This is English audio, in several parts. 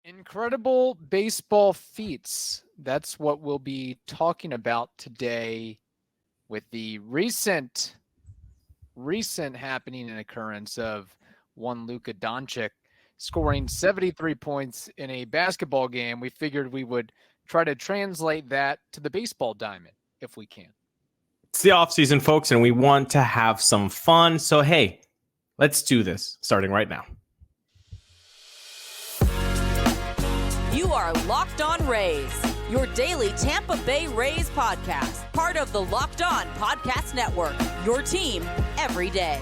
Incredible baseball feats. That's what we'll be talking about today with the recent happening and occurrence of one Luka Dončić scoring 73 points in a basketball game. We figured we would try to translate that to the baseball diamond if we can. It's the off season, folks, and we want to have some fun. So, hey, let's do this starting right now. You are Locked On Rays, your daily Tampa Bay Rays podcast, part of the Locked On Podcast Network, your team every day.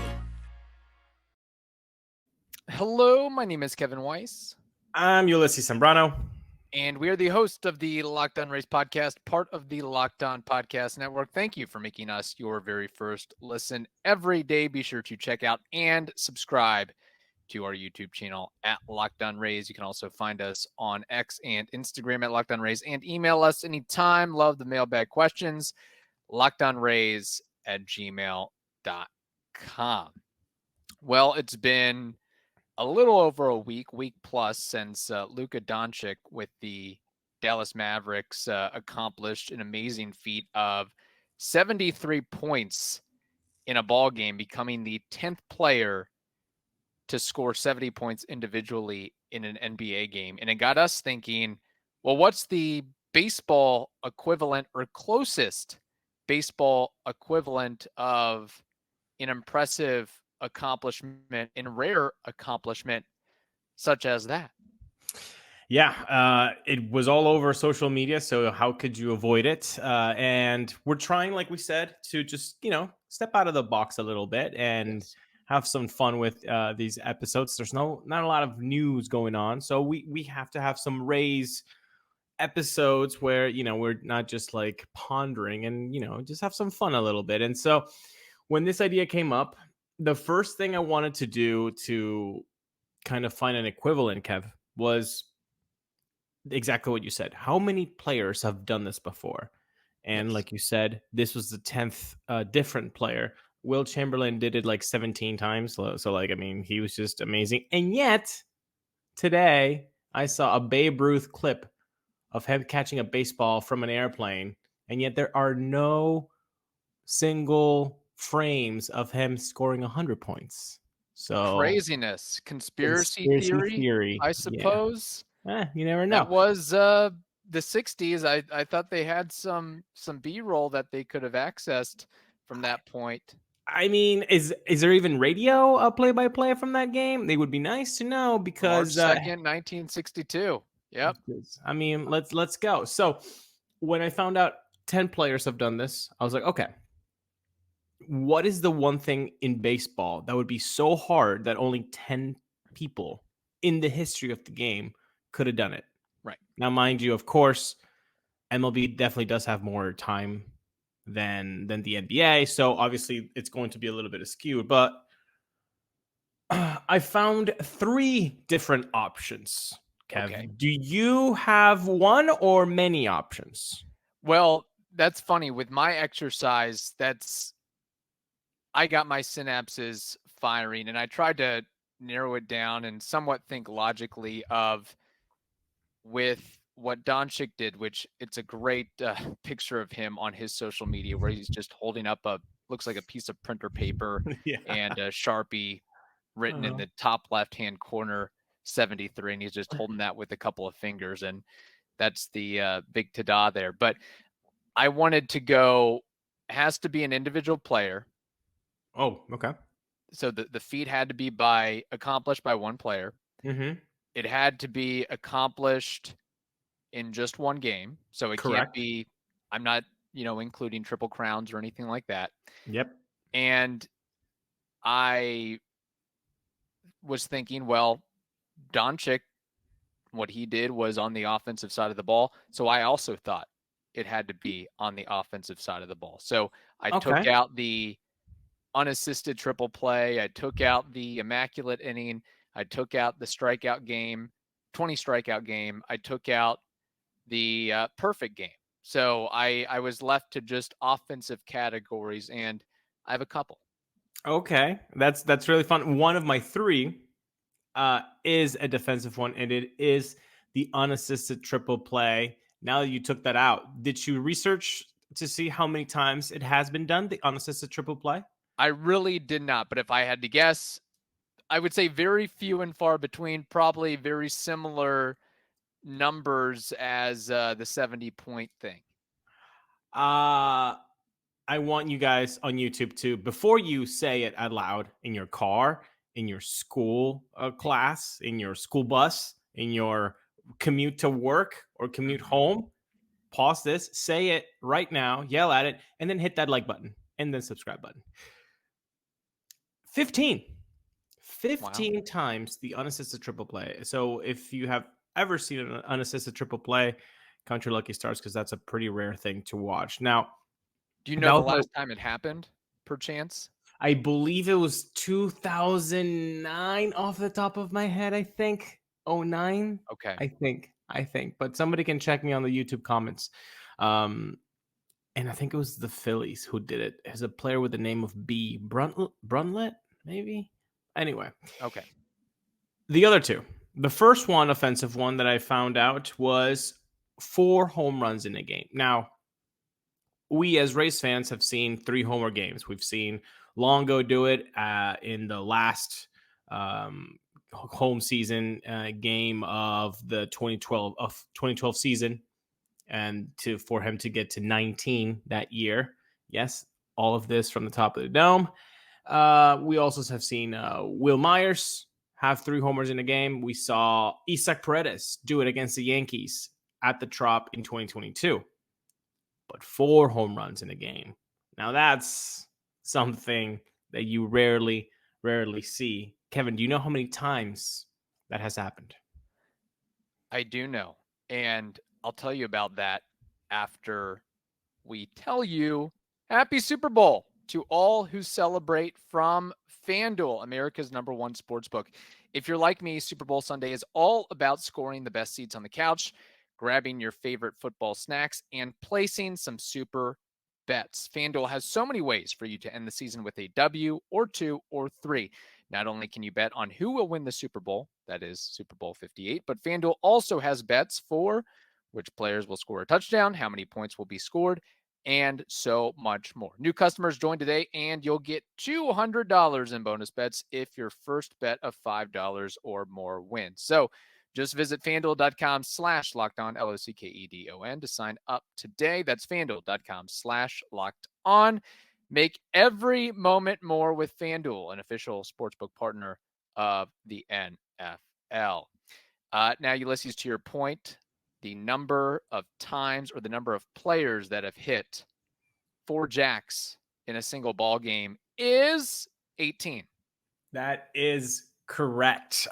Hello, my name is Kevin Weiss. I'm Ulises Sambrano. And we are the host of the Locked On Rays podcast, part of the Locked On Podcast Network. Thank you for making us your very first listen every day. Be sure to check out and subscribe to our YouTube channel at Locked On Rays. You can also find us on X and Instagram at Locked On Rays and email us anytime. Love the mailbag questions. LockedOnRays@gmail.com. Well, it's been a little over a week plus since Luka Dončić with the Dallas Mavericks accomplished an amazing feat of 73 points in a ball game, becoming the 10th player to score 70 points individually in an NBA game. And it got us thinking, well, what's the baseball equivalent or closest baseball equivalent of an impressive accomplishment and rare accomplishment such as that? Yeah, it was all over social media, so how could you avoid it? And we're trying, like we said, to just, step out of the box a little bit and have some fun with these episodes. There's not a lot of news going on, so we have to have some Rays episodes where, we're not just like pondering and, just have some fun a little bit. And so when this idea came up, the first thing I wanted to do to kind of find an equivalent, Kev, was exactly what you said. How many players have done this before? And like you said, this was the 10th different player. Will Chamberlain did it like 17 times. So he was just amazing. And yet, today, I saw a Babe Ruth clip of him catching a baseball from an airplane. And yet there are no single frames of him scoring 100 points. So craziness, conspiracy theory, I suppose. Yeah. You never know. That was the 60s. I thought they had some B-roll that they could have accessed from that point. I mean, is there even radio play-by-play from that game? They would be nice to know because March 2nd, 1962. Yep. I mean, let's go. So when I found out 10 players have done this, I was like, okay, what is the one thing in baseball that would be so hard that only 10 people in the history of the game could have done it? Right. Now, mind you, of course, MLB definitely does have more time than the NBA, so obviously it's going to be a little bit askew, but I found 3 different options. Kev, okay. Do you have one or many options? Well, that's funny. With my exercise, I got my synapses firing, and I tried to narrow it down and somewhat think logically of with what Dončić did, which it's a great picture of him on his social media where he's just holding up looks like a piece of printer paper and a Sharpie written in the top left-hand corner, 73, and he's just holding that with a couple of fingers, and that's the big ta-da there. But I wanted to go, has to be an individual player. Oh, okay. So the feat had to be accomplished by one player. Mm-hmm. It had to be accomplished in just one game. So it can't be, I'm not, including triple crowns or anything like that. Yep. And I was thinking, well, Dončić, what he did was on the offensive side of the ball. So I also thought it had to be on the offensive side of the ball. So I took out the unassisted triple play. I took out the immaculate inning. I took out the strikeout game, 20 strikeout game. I took out the perfect game. So I was left to just offensive categories, and I have a couple. Okay, that's really fun. One of my 3 is a defensive one, and it is the unassisted triple play. Now that you took that out, did you research to see how many times it has been done, the unassisted triple play? I really did not, but if I had to guess, I would say very few and far between, probably very similar numbers as the 70-point thing. I want you guys on YouTube to, before you say it out loud in your car, in your school class, in your school bus, in your commute to work or commute home, pause this, say it right now, yell at it, and then hit that like button and then subscribe button. 15 wow. Times the unassisted triple play. So if you have ever seen an unassisted triple play, count your lucky stars, because that's a pretty rare thing to watch. Now, do you know the last time it happened, perchance? I believe it was 2009 off the top of my head, I think. 09? Okay. I think. But somebody can check me on the YouTube comments. And I think it was the Phillies who did it. There's a player with the name of B. Brunlett, maybe? Anyway. Okay. The other two. The first one, offensive one, that I found out was 4 home runs in a game. Now, we as Rays fans have seen 3 homer games. We've seen Longo do it in the last home season game of the 2012 season, and for him to get to 19 that year. Yes, all of this from the top of the dome. We also have seen Will Myers have 3 homers in a game. We saw Isaac Paredes do it against the Yankees at the Trop in 2022. But 4 home runs in a game. Now that's something that you rarely see. Kevin, do you know how many times that has happened? I do know. And I'll tell you about that after we tell you Happy Super Bowl to all who celebrate from FanDuel, America's #1 sportsbook. If you're like me, Super Bowl Sunday is all about scoring the best seats on the couch, grabbing your favorite football snacks, and placing some super bets. FanDuel has so many ways for you to end the season with a W or 2 or 3. Not only can you bet on who will win the Super Bowl, that is Super Bowl 58, but FanDuel also has bets for which players will score a touchdown, how many points will be scored, and so much more. New customers join today, and you'll get $200 in bonus bets if your first bet of $5 or more wins. So just visit FanDuel.com/LockedOn, LOCKEDON, to sign up today. That's FanDuel.com/LockedOn. Make every moment more with FanDuel, an official sportsbook partner of the NFL. Now, Ulises, to your point, the number of times or the number of players that have hit 4 jacks in a single ball game is 18. That is correct.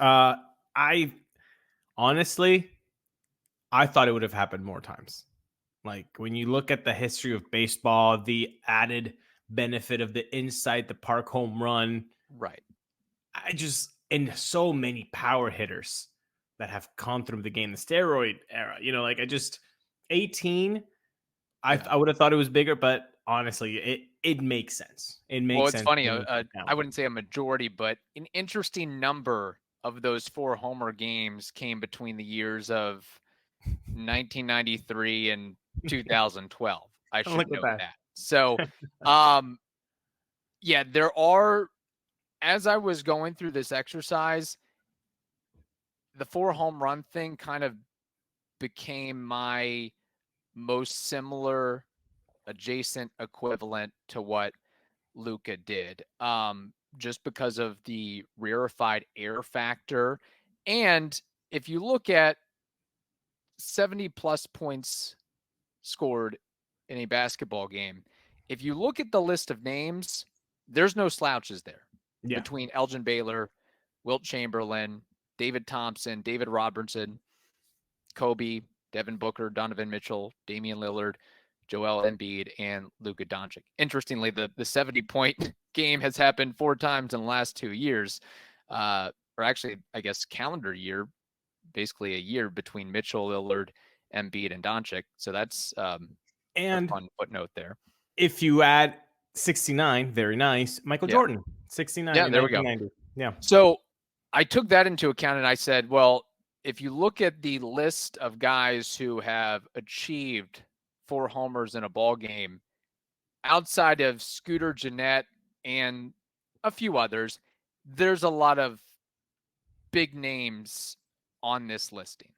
Honestly, I thought it would have happened more times. Like, when you look at the history of baseball, the added benefit of the inside the park home run. Right. And so many power hitters that have come through the game, the steroid era, 18, I would have thought it was bigger, but honestly, it makes sense. It makes sense. Well, it's funny. I wouldn't say a majority, but an interesting number of those 4 homer games came between the years of 1993 and 2012. I should know that. So, yeah, there are, as I was going through this exercise, the 4 home run thing kind of became my most similar adjacent equivalent to what Luka did. Just because of the rarefied air factor. And if you look at 70 plus points scored in a basketball game, if you look at the list of names, there's no slouches there. Yeah. Between Elgin Baylor, Wilt Chamberlain, David Thompson, David Robertson, Kobe, Devin Booker, Donovan Mitchell, Damian Lillard, Joel Embiid, and Luka Dončić. Interestingly, the 70-point game has happened 4 times in the last 2 years, or actually, I guess, calendar year, basically a year between Mitchell, Lillard, Embiid, and Dončić. So that's a fun footnote there. If you add 69, very nice, Michael Jordan, 69. Yeah, there we go. Yeah. So I took that into account, and I said, well, if you look at the list of guys who have achieved 4 homers in a ball game, outside of Scooter Gennett and a few others, there's a lot of big names on this listing.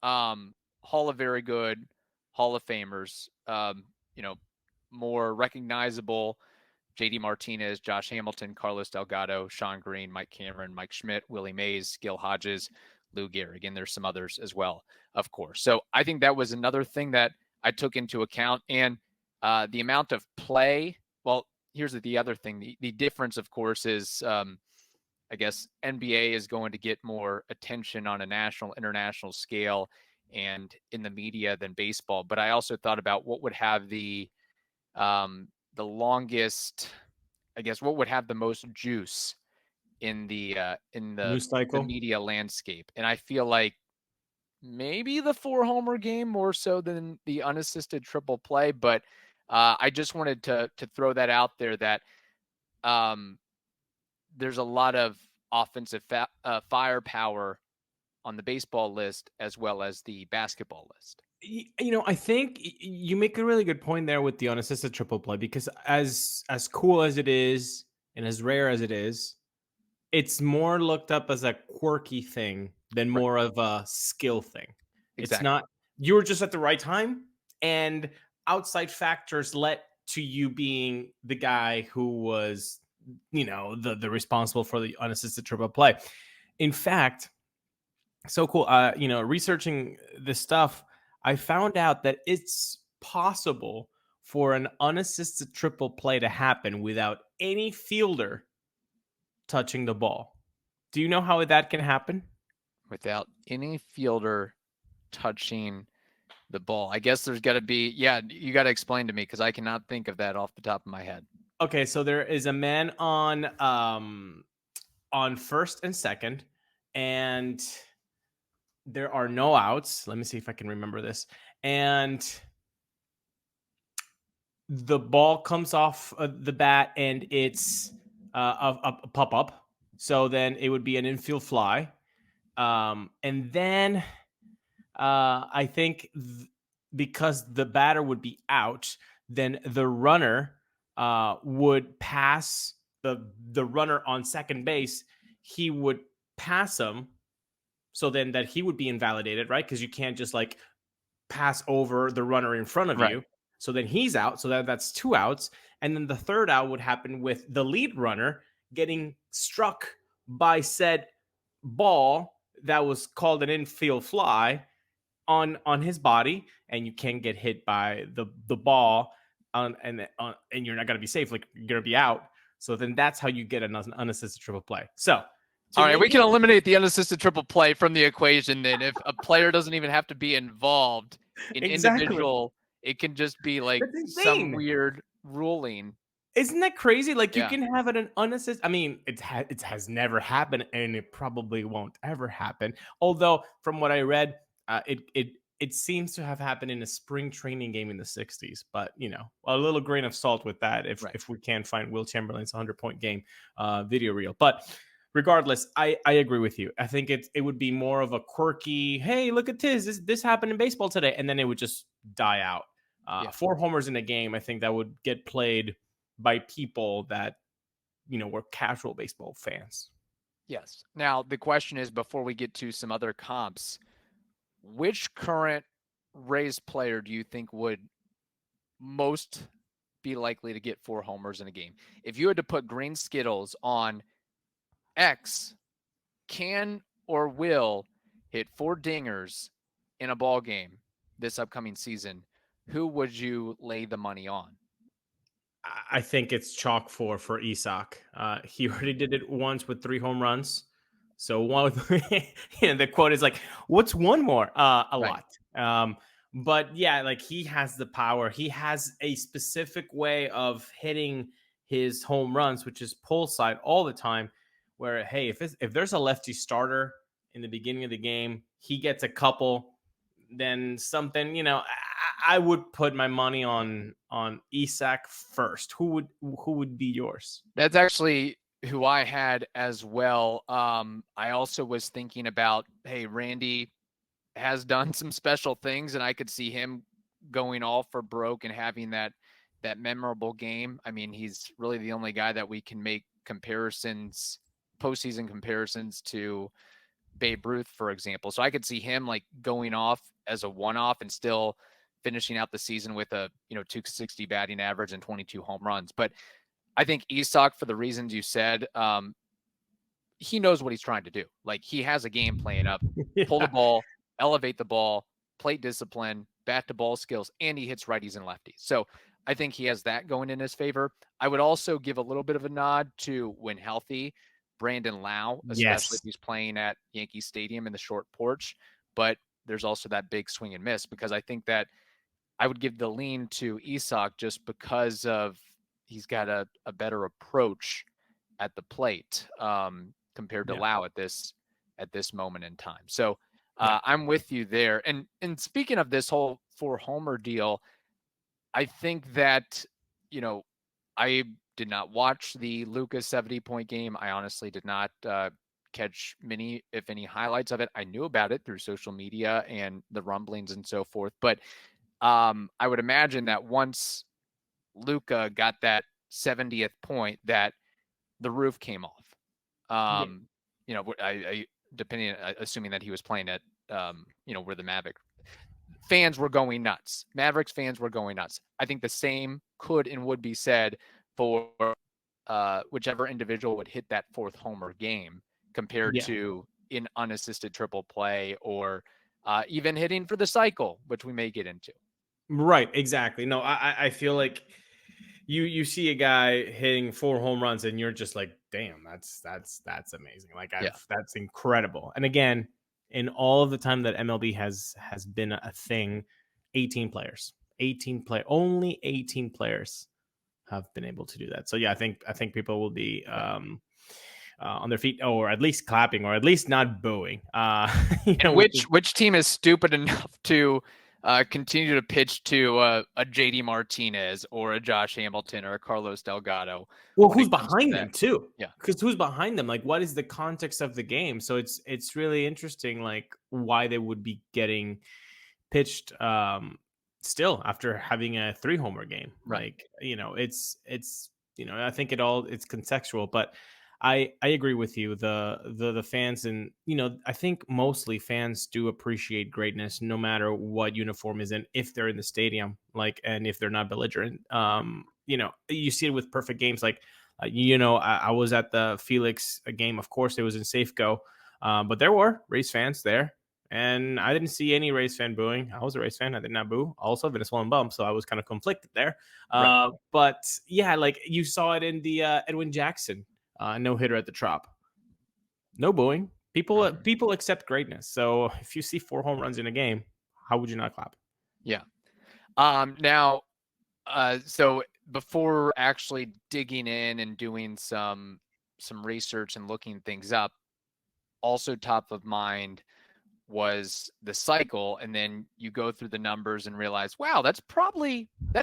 Hall of Very Good, Hall of Famers, more recognizable, JD Martinez, Josh Hamilton, Carlos Delgado, Sean Green, Mike Cameron, Mike Schmidt, Willie Mays, Gil Hodges, Lou Gehrig, and there's some others as well, of course. So I think that was another thing that I took into account. And the amount of play, well, here's the other thing. The difference, of course, is I guess NBA is going to get more attention on a national, international scale and in the media than baseball. But I also thought about what would have the longest, I guess, what would have the most juice in the media landscape. And I feel like maybe the 4-homer game more so than the unassisted triple play. But I just wanted to throw that out there that there's a lot of offensive firepower on the baseball list as well as the basketball list. I think you make a really good point there with the unassisted triple play, because as cool as it is and as rare as it is, it's more looked up as a quirky thing than more of a skill thing. Exactly. It's not, you were just at the right time, and outside factors led to you being the guy who was, the responsible for the unassisted triple play. In fact, so cool. Researching this stuff, I found out that it's possible for an unassisted triple play to happen without any fielder touching the ball. Do you know how that can happen? Without any fielder touching the ball. I guess there's got to be, you got to explain to me because I cannot think of that off the top of my head. Okay, so there is a man on first and second, and there are no outs. Let me see if I can remember this. And the ball comes off the bat, and it's a pop-up. So then it would be an infield fly. And then I think because the batter would be out, then the runner would pass the runner on second base. He would pass him. So then that he would be invalidated, right? Because you can't just like pass over the runner in front of you. So then he's out. So that's 2 outs. And then the third out would happen with the lead runner getting struck by said ball that was called an infield fly on his body. And you can get hit by the ball and you're not going to be safe. Like, you're going to be out. So then that's how you get an unassisted triple play. So, all right, we can eliminate the unassisted triple play from the equation then. If a player doesn't even have to be involved in individual, it can just be like some weird ruling. Isn't that crazy? Like, you can have an unassisted. I mean, it has never happened, and it probably won't ever happen. Although, from what I read, it seems to have happened in a spring training game in the 60s. But, a little grain of salt with that if we can find Will Chamberlain's 100-point game video reel. But regardless, I agree with you. I think it would be more of a quirky, hey, look at this happened in baseball today, and then it would just die out. 4 homers in a game, I think that would get played by people that, were casual baseball fans. Yes. Now, the question is, before we get to some other comps, which current Rays player do you think would most be likely to get 4 homers in a game? If you had to put green Skittles on X can or will hit 4 dingers in a ball game this upcoming season, who would you lay the money on? I think it's chalk for Isak. He already did it once with 3 home runs. So one, the quote is like, "What's one more?" A lot. But yeah, like, he has the power. He has a specific way of hitting his home runs, which is pull side all the time. Where, hey, if there's a lefty starter in the beginning of the game, he gets a couple, then something, I would put my money on Isak first. Who would be yours? That's actually who I had as well. I also was thinking about, hey, Randy has done some special things, and I could see him going all for broke and having that memorable game. I mean, he's really the only guy that we can make comparisons, postseason comparisons to Babe Ruth, for example. So I could see him like going off as a one-off and still finishing out the season with a 260 batting average and 22 home runs. But I think Isak, for the reasons you said, he knows what he's trying to do. Like, he has a game plan up, pull the ball, elevate the ball, plate discipline, bat to ball skills, and he hits righties and lefties. So I think he has that going in his favor. I would also give a little bit of a nod to, when healthy, Brandon Lau, especially if he's playing at Yankee Stadium in the short porch. But there's also that big swing and miss, because I think that I would give the lean to Isak just because of he's got a better approach at the plate compared to Lau at this moment in time. So I'm with you there. And speaking of this whole 4-homer deal, I think that, I did not watch the Luka 70-point game. I honestly did not catch many, if any, highlights of it. I knew about it through social media and the rumblings and so forth. But I would imagine that once Luka got that 70th point, that the roof came off. Assuming that he was playing at, where the Maverick fans were going nuts. Mavericks fans were going nuts. I think the same could and would be said for whichever individual would hit that 4th homer game compared to in unassisted triple play, or even hitting for the cycle, which we may get into. Right, exactly. No, I feel like you see a guy hitting 4 home runs and you're just like, damn, that's amazing. Like, that's incredible. And again, in all of the time that MLB has been a thing, only 18 players have been able to do that. So yeah, I think people will be on their feet, or at least clapping, or at least not booing. Which team is stupid enough to continue to pitch to a JD Martinez or a Josh Hamilton or a Carlos Delgado? Well, who's behind them too? Yeah, because who's behind them? Like, what is the context of the game? So it's really interesting, like, why they would be getting pitched still after having a 3-homer game. Right. Like, it's I think it's contextual, but I agree with you. The fans, and I think mostly fans do appreciate greatness no matter what uniform is in, if they're in the stadium, like, and if they're not belligerent. You see it with perfect games. Like, I was at the Felix game. Of course, it was in Safeco, but there were Rays fans there, and I didn't see any Rays fan booing. I was a Rays fan. I did not boo. Also, Venezuelan bum, so I was kind of conflicted there. Right. But yeah, like, you saw it in the Edwin Jackson no hitter at the Trop. No booing. People accept greatness. So if you see 4 home runs in a game, how would you not clap? Yeah. Now, so before actually digging in and doing some research and looking things up, also top of mind was the cycle. And then you go through the numbers and realize, wow, that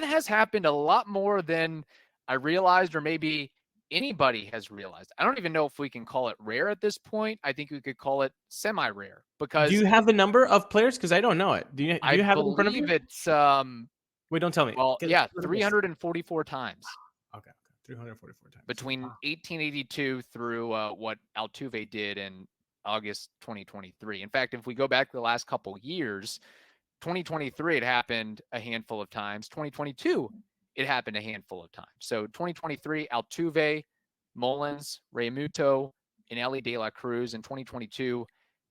has happened a lot more than I realized, or maybe anybody has realized. I don't even know if we can call it rare at this point. I think we could call it semi-rare, because do you have the number of players? Because I don't know it. Do you have it in front of you? It's wait, don't tell me. Well, yeah, 344 times. Okay, 344 times between 1882 through what Altuve did in August 2023. In fact, if we go back to the last couple years, 2023 it happened a handful of times. 2022 it happened a handful of times. So 2023, Altuve, Mullins, Realmuto, and Ellie De La Cruz. In 2022,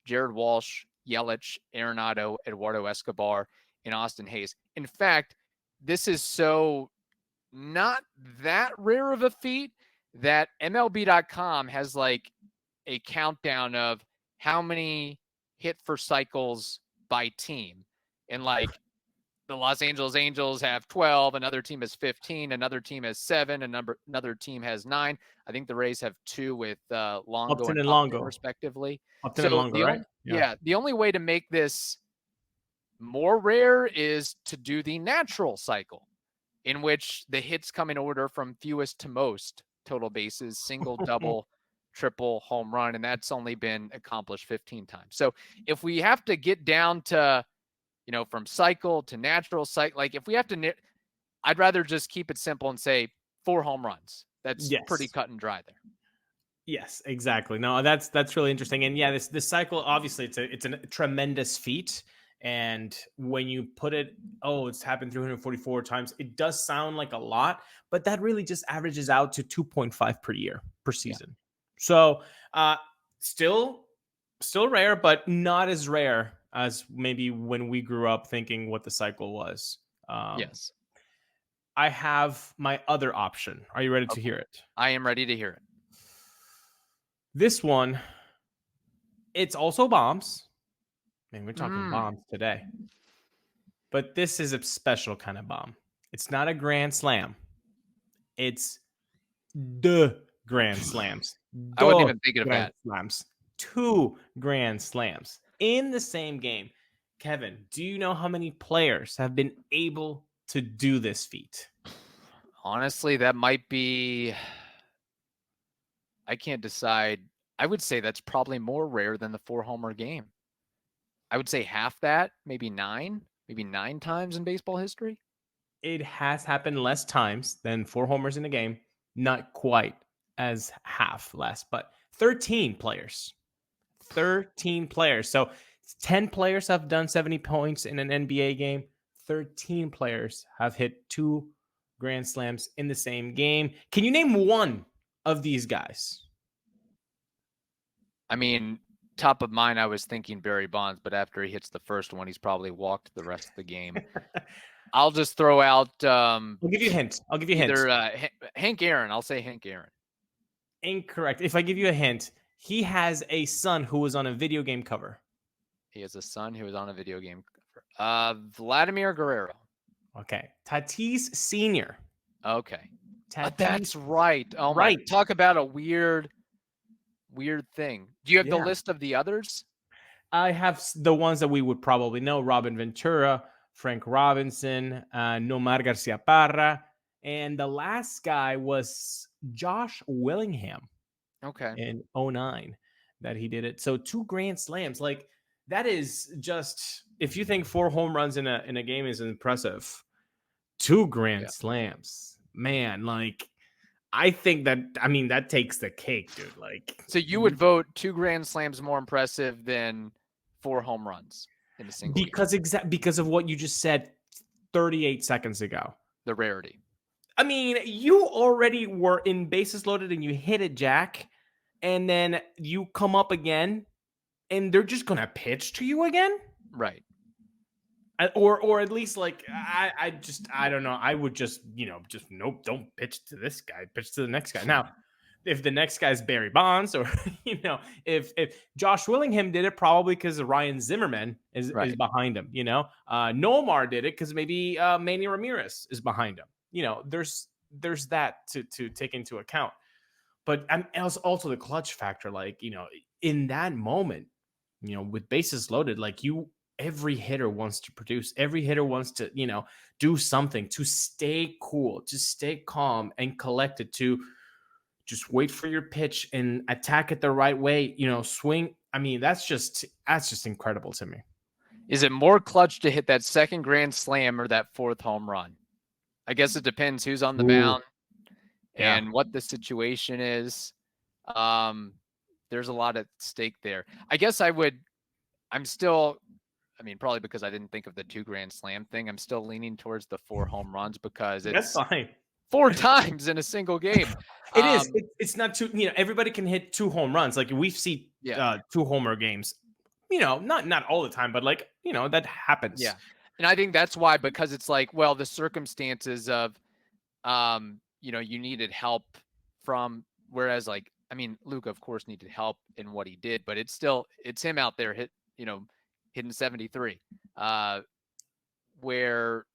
Jared Walsh, Yelich, Arenado, Eduardo Escobar, and Austin Hayes. In fact, this is so not that rare of a feat that MLB.com has like a countdown of how many hit for cycles by team. And like, the Los Angeles Angels have 12, another team has 15, another team has 7, another team has 9. I think the Rays have 2 with Longo Upton and Longo, respectively. Upton and Longo, right? Yeah. The only way to make this more rare is to do the natural cycle, in which the hits come in order from fewest to most total bases, single, double, triple, home run, and that's only been accomplished 15 times. So if we have to get down to, from cycle to natural cycle, like if we have to, I'd rather just keep it simple and say 4 home runs. That's pretty cut and dry there. Yes, exactly. No, that's really interesting. And yeah, this cycle, obviously it's a tremendous feat. And when you put it, it's happened 344 times, it does sound like a lot, but that really just averages out to 2.5 per year per season. Yeah. So still rare, but not as rare as maybe when we grew up thinking what the cycle was. Yes. I have my other option. Are you ready to hear it? I am ready to hear it. This one, it's also bombs. Man, we're talking bombs today. But this is a special kind of bomb. It's not a grand slam. It's the grand slams. I wouldn't even think of that. Slams. 2 grand slams in the same game. Kevin, do you know how many players have been able to do this feat? Honestly, that might be... I can't decide. I would say that's probably more rare than the 4-homer game. I would say half that, maybe 9 times in baseball history. It has happened less times than 4 homers in a game. Not quite as half less, but 13 players. 13 players. So 10 players have done 70 points in an NBA game. 13 players have hit 2 grand slams in the same game. Can you name one of these guys? I mean, top of mind, I was thinking Barry Bonds, but after he hits the first one, he's probably walked the rest of the game. I'll just throw out... I'll give you a hint. Either Hank Aaron. I'll say Hank Aaron. Incorrect. If I give you a hint, he has a son who was on a video game cover. He has a son who was on a video game cover. Vladimir Guerrero. Okay. Tatis Sr. Okay. Tatis. That's right. Oh, right. My. Talk about a weird thing. Do you have the list of the others? I have the ones that we would probably know. Robin Ventura, Frank Robinson, Nomar Garcia Parra. And the last guy was Josh Willingham. Okay. In 2009 that he did it. So 2 grand slams. Like, that is just, if you think 4 home runs in a game is impressive, 2 grand slams, man, like, I think that takes the cake, dude. Like, so you would vote 2 grand slams more impressive than 4 home runs in a single game. Because of what you just said 38 seconds ago. The rarity. I mean, you already were in bases loaded and you hit it, Jack, and then you come up again and they're just going to pitch to you again? Right. Or at least, like, I don't know. I would just nope, don't pitch to this guy, pitch to the next guy. Now, if the next guy's Barry Bonds, or, if Josh Willingham did it, probably because Ryan Zimmerman is behind him, Nomar did it because maybe Manny Ramirez is behind him. There's that to take into account. But also the clutch factor, like, in that moment, with bases loaded, like, every hitter wants to produce. Every hitter wants to, do something to stay cool, to stay calm and collected, to just wait for your pitch and attack it the right way, swing. I mean, that's just incredible to me. Is it more clutch to hit that second grand slam or that 4th home run? I guess it depends who's on the mound and what the situation is. There's a lot at stake there. I guess probably because I didn't think of the 2 grand slam thing, I'm still leaning towards the 4 home runs because it's that's fine. 4 times in a single game. It is. It's not too, everybody can hit 2 home runs. Like, we see 2 homer games, not all the time, but, like, that happens. Yeah. And I think that's why, because it's like, well, the circumstances of, you needed help from, whereas, like, Luka, of course, needed help in what he did, but it's him out there hitting 73, where,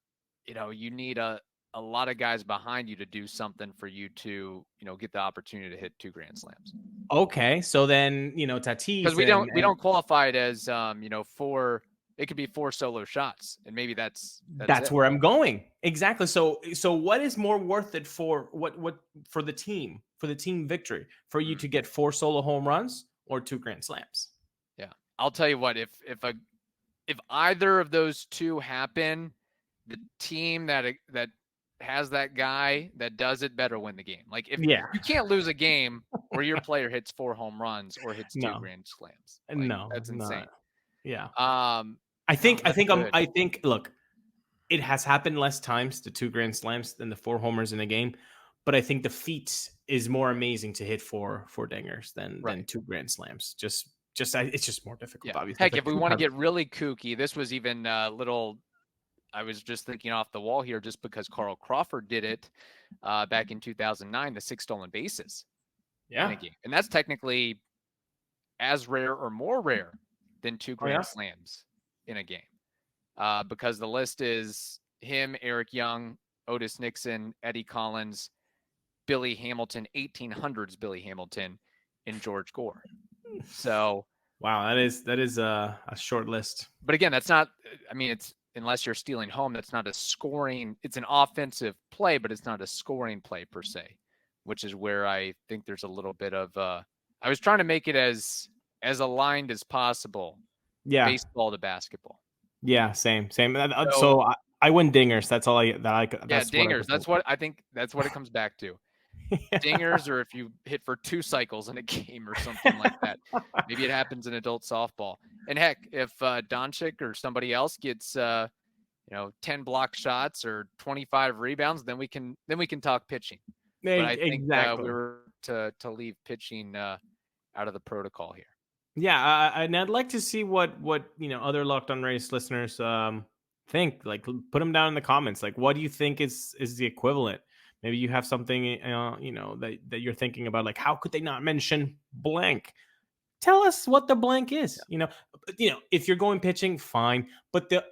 you need a lot of guys behind you to do something for you to, get the opportunity to hit 2 grand slams. Okay. So then, Tatis, because we don't qualify it as, 4 It could be 4 solo shots, and maybe that's That's where I'm going. Exactly. So what is more worth it for for the team victory, for you to get 4 solo home runs or 2 grand slams? Yeah. I'll tell you what, if either of those two happen, the team that has that guy that does it better win the game. Like, if you can't lose a game where your player hits 4 home runs or hits 2 grand slams. Like, that's insane. Yeah. I think look, it has happened less times, the 2 grand slams, than the 4 homers in a game. But I think the feat is more amazing to hit 4 dingers than 2 grand slams. Just it's just more difficult, obviously. Heck, if we want to get really kooky, this was even a little. I was just thinking off the wall here, just because Carl Crawford did it back in 2009, the 6 stolen bases in a game, and that's technically as rare or more rare than 2 grand slams in a game, because the list is him, Eric Young, Otis Nixon, Eddie Collins, Billy Hamilton, 1800s Billy Hamilton, and George Gore. So wow, that is a short list. But again, that's not. I mean, it's, unless you're stealing home, that's not a scoring. It's an offensive play, but it's not a scoring play per se, which is where I think there's a little bit of. I was trying to make it as aligned as possible. Yeah, baseball to basketball. Yeah, same. So I win dingers. That's all that's dingers. That's what I think. That's what it comes back to. Dingers, or if you hit for 2 cycles in a game or something like that. Maybe it happens in adult softball. And heck, if Dončić or somebody else gets 10 block shots or 25 rebounds, then we can talk pitching. But I think we were to leave pitching out of the protocol here. Yeah, and I'd like to see what other Locked On Rays listeners think. Like, put them down in the comments. Like, what do you think is the equivalent? Maybe you have something that you're thinking about. Like, how could they not mention blank? Tell us what the blank is. Yeah. If you're going pitching, fine. But the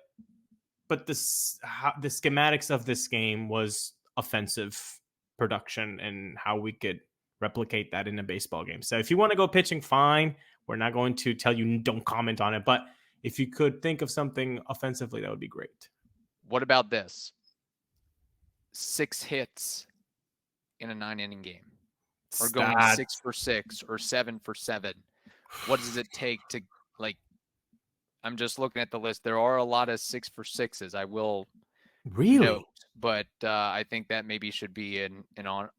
schematics of this game was offensive production and how we could replicate that in a baseball game. So if you want to go pitching, fine. We're not going to tell you don't comment on it. But if you could think of something offensively, that would be great. What about this? 6 hits in a 9-inning game, or going 6 for 6 or 7 for 7. What does it take to, like, I'm just looking at the list. There are a lot of 6 for 6s. I will note, but I think that maybe should be an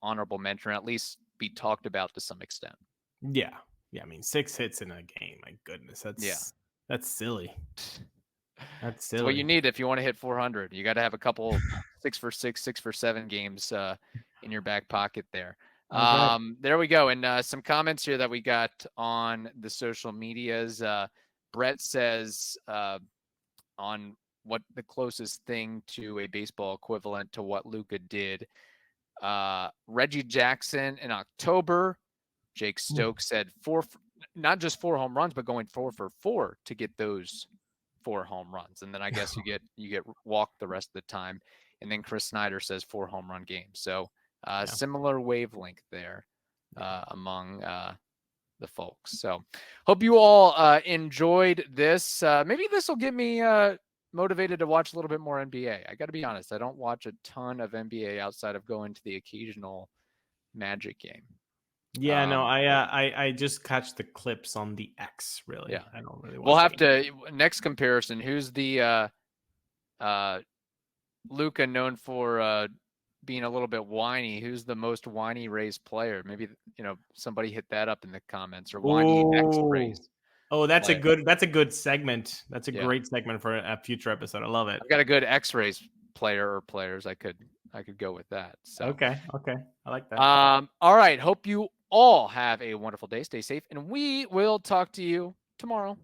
honorable mention, or at least be talked about to some extent. Yeah. I mean, 6 hits in a game. My goodness, that's silly. That's silly. It's what you need if you want to hit 400. You got to have a couple 6 for 6, 6 for 7 games in your back pocket there. There we go. And some comments here that we got on the social medias. Brett says on what the closest thing to a baseball equivalent to what Luka did. Reggie Jackson in October. Jake Stokes said not just 4 home runs, but going 4 for 4 to get those 4 home runs. And then I guess you get walked the rest of the time. And then Chris Snyder says 4 home run games. So similar wavelength there among the folks. So hope you all enjoyed this. Maybe this will get me motivated to watch a little bit more NBA. I got to be honest. I don't watch a ton of NBA outside of going to the occasional Magic game. Yeah, no, I just catch the clips on the X, really. Yeah. I don't really watch. We'll have to, next comparison, who's the Luka known for being a little bit whiny? Who's the most whiny Rays player? Maybe, somebody hit that up in the comments, or whiny X Rays. Oh, that's a good segment. That's a great segment for a future episode. I love it. I've got a good X-Rays player or players. I could go with that. So Okay. I like that. All right. Hope you all have a wonderful day. Stay safe, and we will talk to you tomorrow.